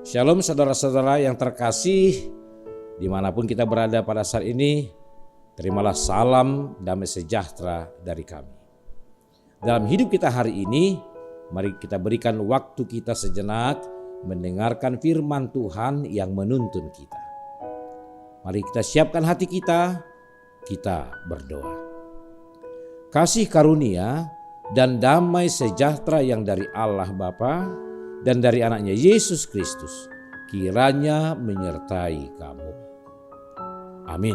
Shalom saudara-saudara yang terkasih, dimanapun kita berada pada saat ini, terimalah salam damai sejahtera dari kami. Dalam hidup kita hari ini, mari kita berikan waktu kita sejenak mendengarkan firman Tuhan yang menuntun kita. Mari kita siapkan hati kita berdoa. Kasih karunia dan damai sejahtera yang dari Allah Bapa dan dari anaknya Yesus Kristus kiranya menyertai kamu. Amin.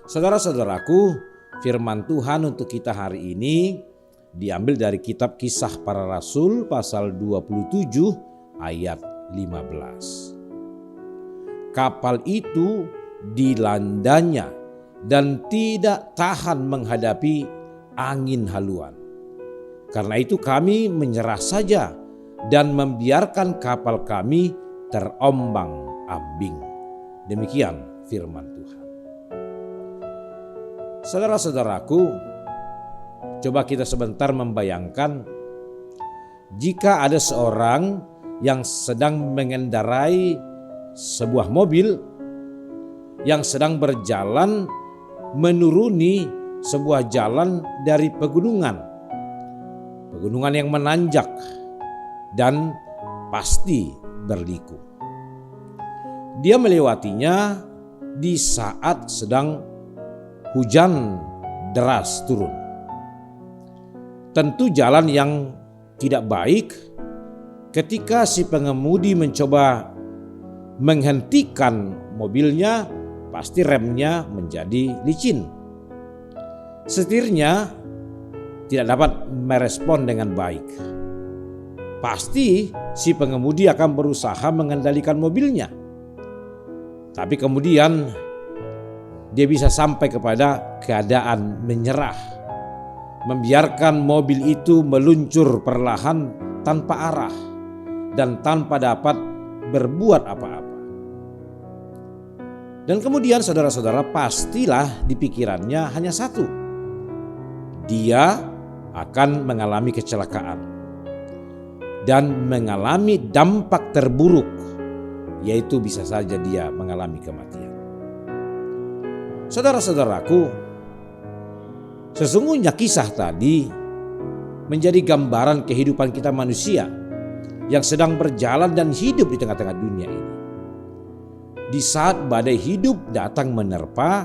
Saudara-saudaraku, firman Tuhan untuk kita hari ini diambil dari kitab Kisah Para Rasul pasal 27 ayat 15. Kapal itu dilandanya dan tidak tahan menghadapi angin haluan. Karena itu kami menyerah saja dan membiarkan kapal kami terombang-ambing. Demikian firman Tuhan. Saudara-saudaraku, coba kita sebentar membayangkan jika ada seorang yang sedang mengendarai sebuah mobil yang sedang berjalan menuruni sebuah jalan dari pegunungan yang menanjak dan pasti berliku. Dia melewatinya di saat sedang hujan deras turun. Tentu jalan yang tidak baik ketika si pengemudi mencoba menghentikan mobilnya, pasti remnya menjadi licin. Setirnya tidak dapat merespon dengan baik. Pasti si pengemudi akan berusaha mengendalikan mobilnya. Tapi kemudian dia bisa sampai kepada keadaan menyerah. Membiarkan mobil itu meluncur perlahan tanpa arah dan tanpa dapat berbuat apa-apa. Dan kemudian saudara-saudara, pastilah di pikirannya hanya satu. Dia akan mengalami kecelakaan dan mengalami dampak terburuk, yaitu bisa saja dia mengalami kematian. Saudara-saudaraku, sesungguhnya kisah tadi menjadi gambaran kehidupan kita manusia yang sedang berjalan dan hidup di tengah-tengah dunia ini. Di saat badai hidup datang menerpa,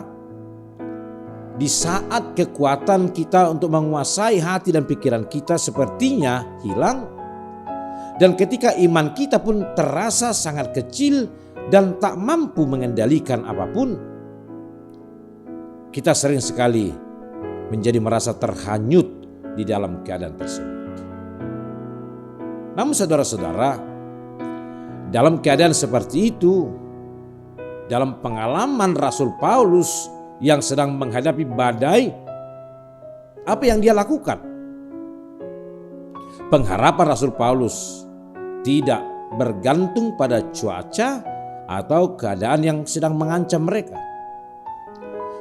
di saat kekuatan kita untuk menguasai hati dan pikiran kita sepertinya hilang, dan ketika iman kita pun terasa sangat kecil dan tak mampu mengendalikan apapun, kita sering sekali menjadi merasa terhanyut di dalam keadaan tersebut. Namun saudara-saudara, dalam keadaan seperti itu, dalam pengalaman Rasul Paulus yang sedang menghadapi badai, apa yang dia lakukan? Pengharapan Rasul Paulus tidak bergantung pada cuaca atau keadaan yang sedang mengancam mereka.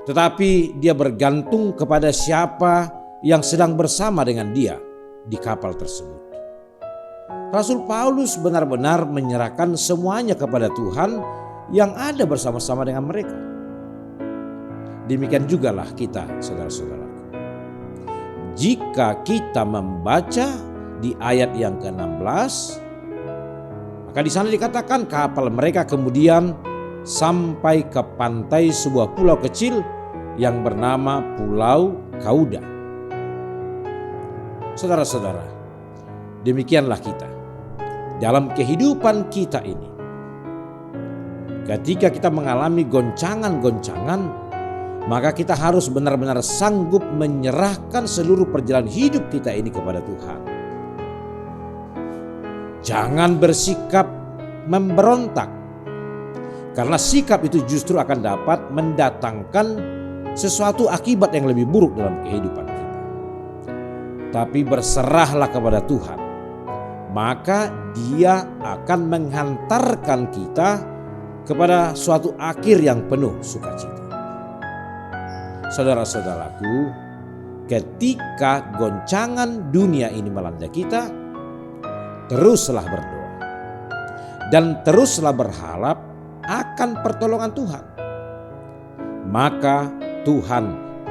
Tetapi dia bergantung kepada siapa yang sedang bersama dengan dia di kapal tersebut. Rasul Paulus benar-benar menyerahkan semuanya kepada Tuhan yang ada bersama-sama dengan mereka. Demikian jugalah kita, saudara-saudara. Jika kita membaca di ayat yang ke-16, maka di sana dikatakan kapal mereka kemudian sampai ke pantai sebuah pulau kecil yang bernama Pulau Kauda. Saudara-saudara, demikianlah kita dalam kehidupan kita ini. Ketika kita mengalami goncangan-goncangan, maka kita harus benar-benar sanggup menyerahkan seluruh perjalanan hidup kita ini kepada Tuhan. Jangan bersikap memberontak, karena sikap itu justru akan dapat mendatangkan sesuatu akibat yang lebih buruk dalam kehidupan kita. Tapi berserahlah kepada Tuhan, maka Dia akan menghantarkan kita kepada suatu akhir yang penuh sukacita. Saudara-saudaraku, ketika goncangan dunia ini melanda kita, teruslah berdoa. dan teruslah berharap akan pertolongan Tuhan, maka Tuhan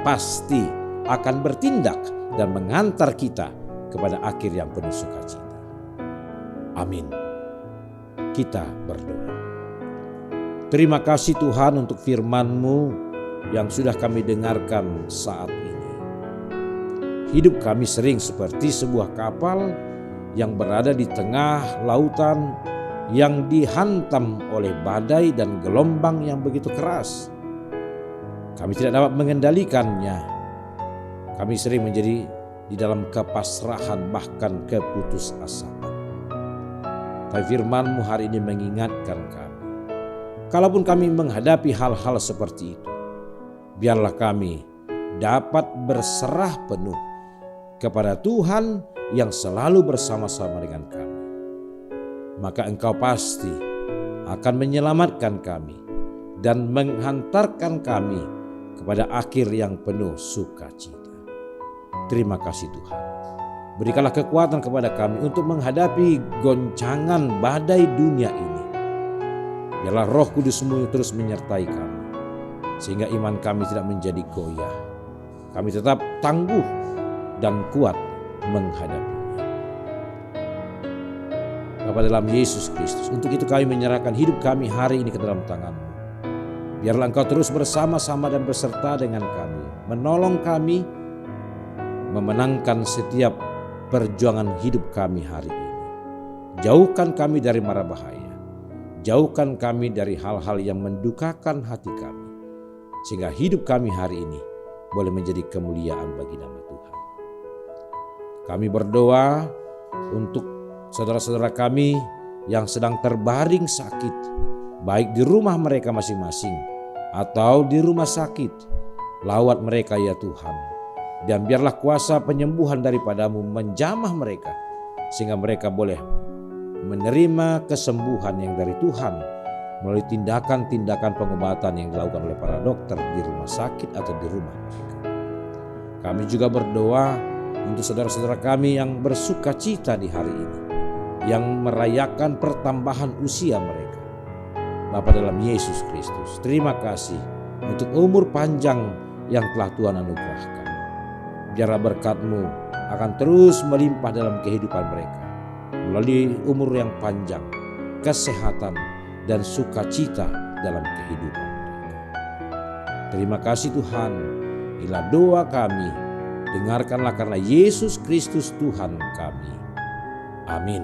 pasti akan bertindak dan mengantar kita kepada akhir yang penuh sukacita. Amin. Kita berdoa. Terima kasih Tuhan untuk firman-Mu yang sudah kami dengarkan saat ini. Hidup kami sering seperti sebuah kapal yang berada di tengah lautan yang dihantam oleh badai dan gelombang yang begitu keras. Kami tidak dapat mengendalikannya. Kami sering menjadi di dalam kepasrahan bahkan keputusasaan. Tapi firman-Mu hari ini mengingatkan kami. Kalaupun kami menghadapi hal-hal seperti itu, biarlah kami dapat berserah penuh kepada Tuhan yang selalu bersama-sama dengan kami. Maka Engkau pasti akan menyelamatkan kami dan menghantarkan kami kepada akhir yang penuh sukacita. Terima kasih Tuhan. Berikanlah kekuatan kepada kami untuk menghadapi goncangan badai dunia ini. Biarlah Roh Kudus-Mu terus menyertai kami, sehingga iman kami tidak menjadi goyah. Kami tetap tangguh dan kuat menghadapinya. Bapa dalam Yesus Kristus, untuk itu kami menyerahkan hidup kami hari ini ke dalam tangan-Mu. Biarlah Engkau terus bersama-sama dan beserta dengan kami, menolong kami, memenangkan setiap perjuangan hidup kami hari ini. Jauhkan kami dari mara bahaya, jauhkan kami dari hal-hal yang mendukakan hati kami, sehingga hidup kami hari ini boleh menjadi kemuliaan bagi nama Tuhan. Kami berdoa untuk saudara-saudara kami yang sedang terbaring sakit, baik di rumah mereka masing-masing atau di rumah sakit. Lawat mereka ya Tuhan, dan biarlah kuasa penyembuhan daripada-Mu menjamah mereka, sehingga mereka boleh menerima kesembuhan yang dari Tuhan melalui tindakan-tindakan pengobatan yang dilakukan oleh para dokter di rumah sakit atau di rumah mereka. Kami juga berdoa untuk saudara-saudara kami yang bersuka cita di hari ini, yang merayakan pertambahan usia mereka. Bapa dalam Yesus Kristus, terima kasih untuk umur panjang yang telah Tuhan anugerahkan. Biarlah berkat-Mu akan terus melimpah dalam kehidupan mereka, melalui umur yang panjang, kesehatan, dan sukacita dalam kehidupan mereka. Terima kasih Tuhan, inilah doa kami, dengarkanlah karena Yesus Kristus Tuhan kami. Amin.